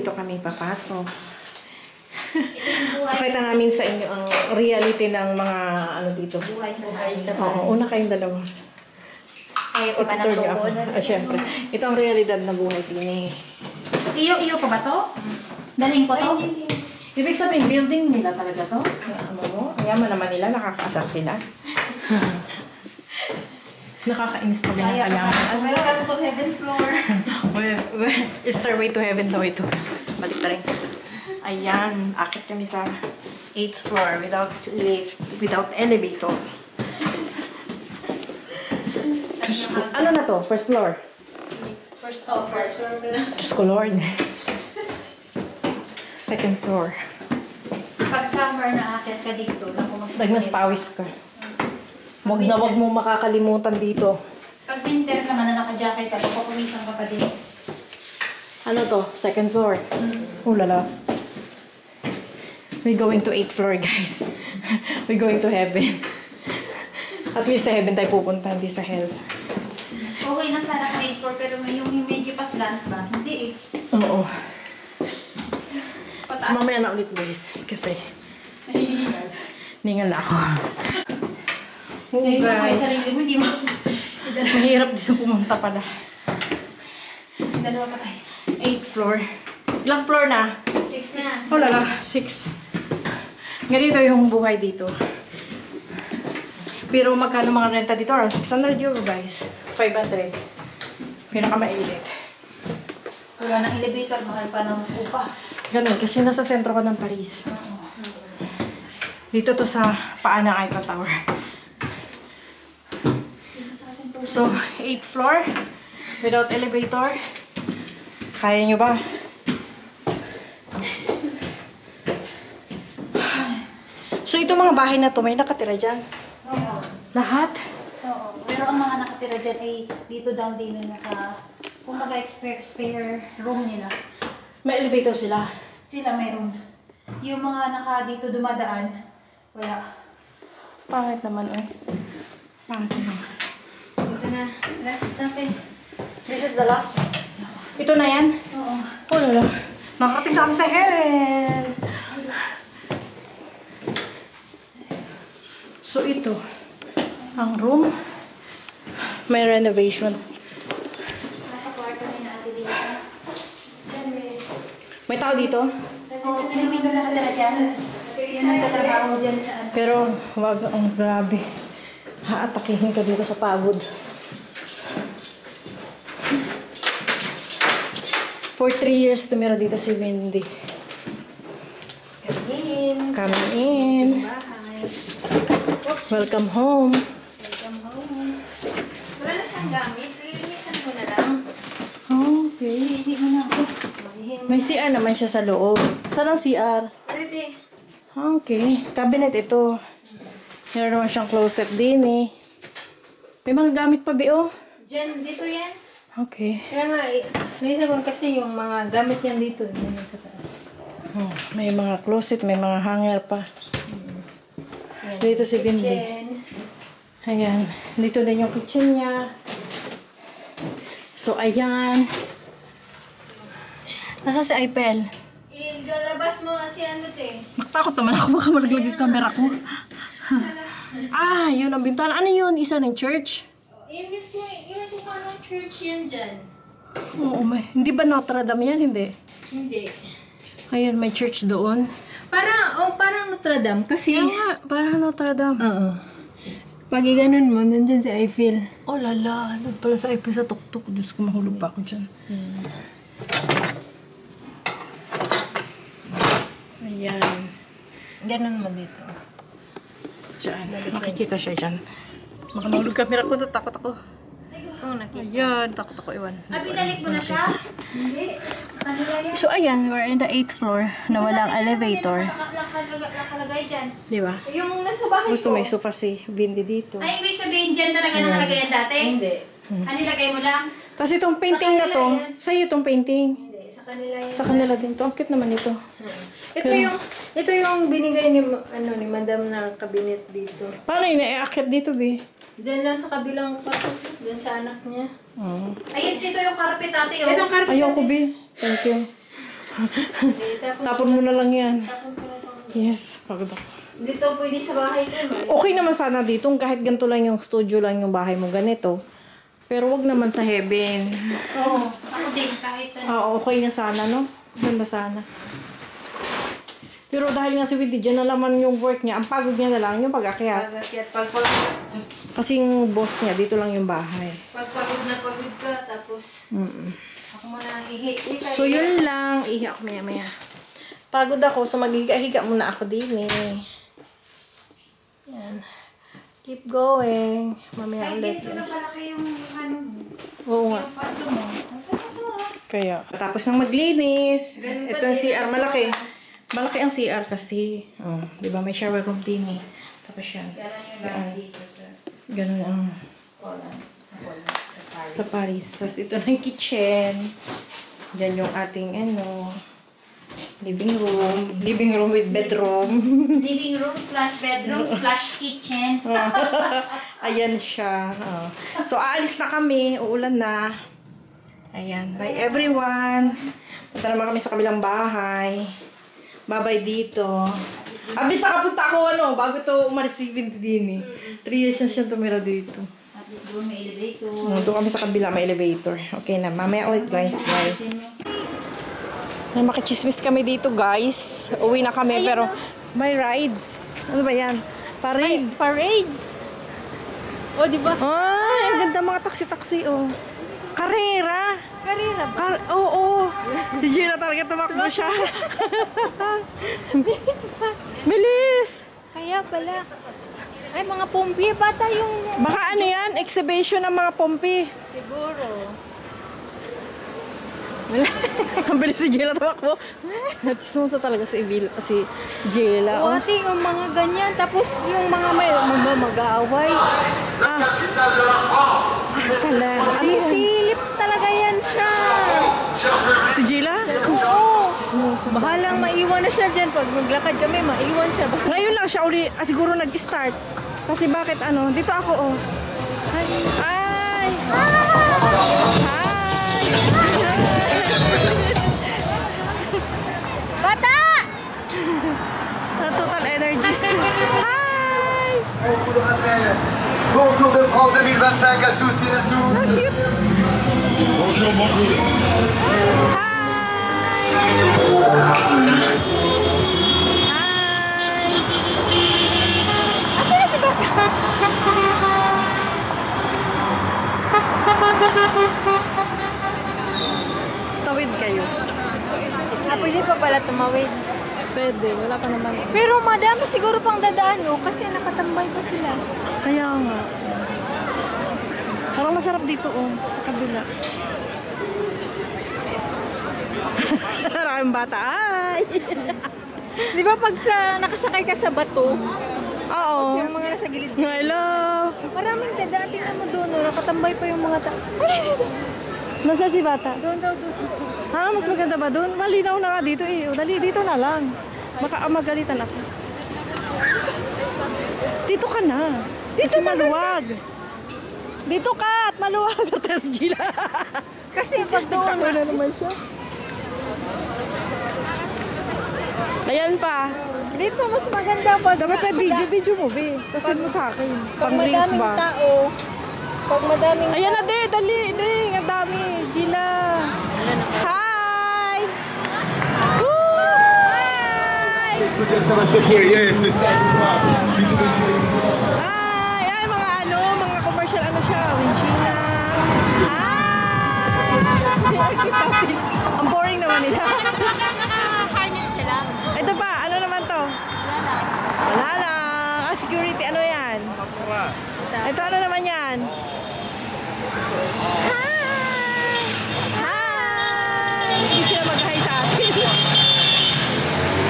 dito kami papasok. Pakita namin sa inyo ang reality ng mga ano dito. Buhay sa Paris. Oo, una kayong dalawa. Ayaw pa ba ng tubod? Siyempre. Ito ang realidad na buhay din eh. Iyo pa ba to? Daling ko to? Ibig sabihin, building nila talaga to. Ano mo? Ang yaman naman nila, nakakaasar sila. Nakakainis pa lang kayaman. Welcome to heaven floor. Well, stairway to heaven daw ito. Balik na rin. Ayan, akit kami sa 8th floor without lift, without elevator. Ano na to? First floor? First floor. Diyos ko Lord. Second floor. Pag summer na akit ka dito, Dagnas pawis ka. Wag na wag mo makakalimutan dito. Pag winter naman na naka-jacket ka, papawisan ka pa din. Ano to? Second floor. Lala. We're going to 8th floor, guys. We're going to heaven. At least sa heaven tayo pupunta, hindi sa hell. Okay na sana kung 8th floor, pero yung medyo pa slant ba? Hindi eh. Oo. So, mamaya na ulit, guys. Kasi ningal na ako. Oh, guys. Hindi mo. Mahirap dito pumunta pala. Dalawa pa tayo. 8th floor. Ilang floor na? 6 na. Lala. 6. Ganito yung buhay dito. Pero magkano mga renta dito? Around 600 euro, guys. 500. Pinakamailit. Wala ng elevator, mahal pa ng upa. Ganun, kasi nasa sentro ka ng Paris. Dito to sa paa ng Eiffel Tower. So, 8th floor, without elevator. Kaya nyo ba? So, itong mga bahay na to, may nakatira dyan? Oo. Lahat? Oo. Pero ang mga nakatira dyan ay dito down din yung kung spare room nila. May elevator sila? Sila mayroon. Yung mga dito dumadaan, wala. Pangit naman, eh. Pangit naman. Ito na. Last natin. This is the last. Ito na yan? Oo. Lala. Nakarating kami sa heaven. So, ito. Ang room. May renovation. Nasa kwarto ni natin dito. May tao dito? Oo, pinamino na katira dyan. Yung nagtatrabaho dyan sa Pero, wag. Ang grabe. Haatakihin ka dito sa pagod. For 3 years, tumira dito si Wendy. Come in. bahay. Welcome home. Welcome home. Wala na siyang gamit. Lilinisan mo na lang. Okay. Hindi mo na ako. May CR naman siya sa loob. Saan ang CR? Ready. Okay. Cabinet ito. Meron naman siyang closet din eh. May mga gamit pa, Bio? Diyan, dito yan. Okay. Kaya nga, naisip ko kasi yung mga gamit yan dito, yan sa taas. May mga closet, may mga hanger pa. So, dito si Bindi. Kitchen. Ayan. Dito din yung kitchen niya. So, ayan. Nasa si Aipel? Igalabas mo kasi ano te. Nakatakot naman ako. Baka malaglag yung camera ko. Yun ang bintana. Ano yun? Isa ng church? Iwan ko pa ng church yan dyan. Oo, may. Hindi ba Notre Dame yan? Hindi. Hindi. Ayan, may church doon. Parang Notre Dame kasi... Kaya nga, parang Notre Dame. Oo. Pag iganon mo, nandyan si Eiffel. Oh, lala. Doon pala sa Eiffel sa tuktok. Diyos ko, mahulog pa ako dyan. Ayan. Ganon mo dito. Diyan. Makikita siya dyan. Baka mahulog camera ko. Takot ako. Oo, nakita. Ayan, takot ako. Iwan. Binalik mo na siya? Hindi. Sa kanila yan. So, ayan. We're in the 8th floor na walang elevator. Nakalagay dyan. Di ba? Yung nasa bahay Gusto ko. may sofa si Bindi dito. Ay, ibig sabihin dyan talaga nakalagay yan dati? Hindi. Ano nilagay mo lang? Tapos itong painting na to, sa'yo itong painting. Hindi, sa kanila yan. Sa kanila din to. Ang cute naman ito. Ito yung binigay ni Madam na cabinet dito. Paano yun? Iaakit dito, Bi? Diyan lang sa kabilang kwarto, diyan sa anak niya. Oh. Ayun, dito yung carpet ate. Itong carpet. Ayoko, Bi. Thank you. Tapon mo na lang yan. Tapon ko na lang. Yes, pagod ako. Dito pwede sa bahay ko. Okay naman sana dito, kahit ganito lang yung studio lang yung bahay mo, ganito. Pero wag naman sa heaven. Oo. Ako din, kahit Okay na sana, no? Ganda sana. Pero dahil nga si Windy, dyan na naman yung work niya, ang pagod niya na lang yung pag-akyat. Kasi yung boss niya, dito lang yung bahay. Pagpagod na pagod ka, tapos ako muna ihi. So yun lang, ihi ako maya-maya. Pagod ako, so maghiga-higa muna ako din eh. Yan. Keep going. Mamaya Ay, ulit. ganito na pala kayong ano, Oo nga. yung parto mo. Ang ganda ha. Kaya, tapos nang maglinis. Ganun ba Ito yung din? CR, malaki. Malaki ang CR kasi. Oh, di ba may shower room din eh. Tapos yan. Ganun yung lahat dito sa Ganun ang Poland. Sa Paris. sa Paris. Tapos ito na yung kitchen. Yan yung ating living room. Living room with bedroom. Living room / bedroom / kitchen. Ayan siya. Oh. So, aalis na kami. Uulan na. Ayan. Bye everyone. Punta naman kami sa kabilang bahay. Bye-bye dito. Abis nakapunta ako bago to umalis si Vinty din eh. 3 years na siya tumira dito. At least doon may elevator. Doon kami sa kabila, may elevator. Okay na, mamaya ulit guys. Bye. Makichismis kami dito guys. Uwi na kami pero may rides. Ano ba yan? Parade. Parades. O, di ba? Ay, ang ganda mga taksi-taksi oh. Karera. Karera ba? Oo. Si Gina talaga tumakbo siya. Bilis. Kaya pala. Ay, mga pompi. Bata yung... Baka ano yan? Exhibition ng mga pompi. Siguro. Ang bilis si Gina tumakbo. Natismusa talaga si Gila. O, ate, yung mga ganyan. Tapos yung mga may mag-aaway. Sala. Ano yan? Silip talaga yan siya. Si Gila? Oo. Bahalang maiwan na siya dyan. Pag maglakad kami, maiwan siya. Basta Ngayon lang siya uli, siguro nag-start. Kasi bakit dito ako oh. Ay! Ay! bata! Total energies. Hi! Bon Tour de France 2025 à tous et à toutes. Bonjour, bonjour. Asa na si bata? Tawid kayo. Pwede pa pala tumawid. Pwede, wala pa naman. Pero madami siguro pang dadaan, no? Kasi nakatambay pa sila. Kaya nga. Parang masarap dito sa kabila. Maraming bata. Ay! Di ba pag nakasakay ka sa bato, Oo. yung mga nasa gilid, Hello! maraming dadaan. Tingnan mo doon, no? Nakatambay pa yung mga Nasa si bata? Doon daw, doon. Mas maganda ba doon? Malinaw na nga dito eh. Dali, dito na lang. Baka magalitan ako. Dito ka na. Dito maluwag. Dito ka at maluwag. Tapos Gila. Kasi pag doon, na naman siya. Ayan pa. dito mas maganda pag Dapat pa video mo, be. Kasi mo sa akin. pag Pang reels madaming ba? tao. Pag madaming Ayan na, dali. Ang dami. Gila. Hi! Woo! Hi! Ça va secouer, yes, c'est ça. Bisous, bisous. Ay, mga commercial siya, Winchina. Hi! Ang boring naman nila. Kanya sila. Ito pa, ano naman to? Wala lang. Security, ano yan? Ito, ano naman yan? Hi! Hi! Hindi sila mag-hi sa atin.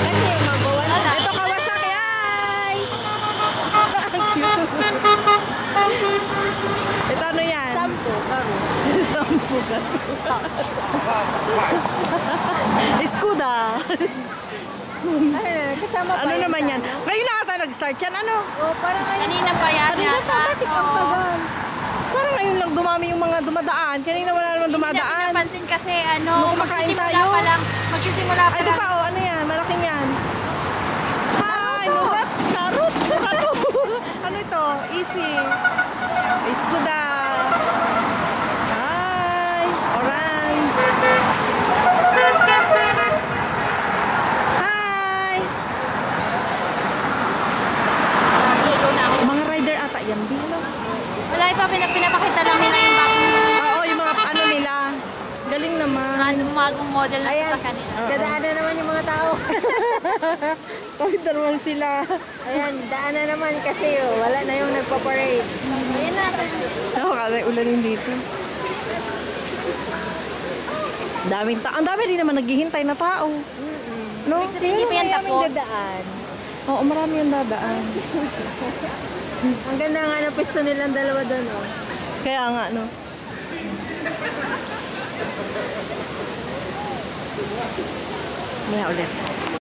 Kasi magawa na. Ito, Kawasaki. Hi! Ang cute. Ito, ano yan? Sampo, karo. Sampu ka. Skuda. Ay, kasama pa Ano yun naman sa yan? Ngayon lang ata nag-start yan. Ano? Oh, parang Kanina pa yan Kanina yata. pa, bakit ang tagal? Parang ngayon lang dumami yung mga dumadaan. Kanina wala naman Hindi dumadaan. napansin kasi Nung kumakain tayo. magsisimula wala Ay, ito pa, oh, ano yan? Malaking yan. Hi! Nurat! Narut! Ano? Ano ito? Easy. Iskuda. Hi! Oran. Hi! Hilo na ako. Mga rider ata yan, Bilo. Wala ito, pinapakita lang nila yung bagong Oo, yung mga ano nila. Galing naman. bagong model na sa kanila. Dadaanan naman yung mga tao. Tawid na naman sila. Ayan, daanan naman kasi wala na yung nagpa-parade. Ayan na. Ako kasi ulanin dito. Ang dami rin naman naghihintay na tao. No? Hindi pa yan tapos. Dadaan. Oo, marami yung dadaan. Ang ganda nga na pwesto nilang dalawa doon, oh. Kaya nga, no? Maya ulit.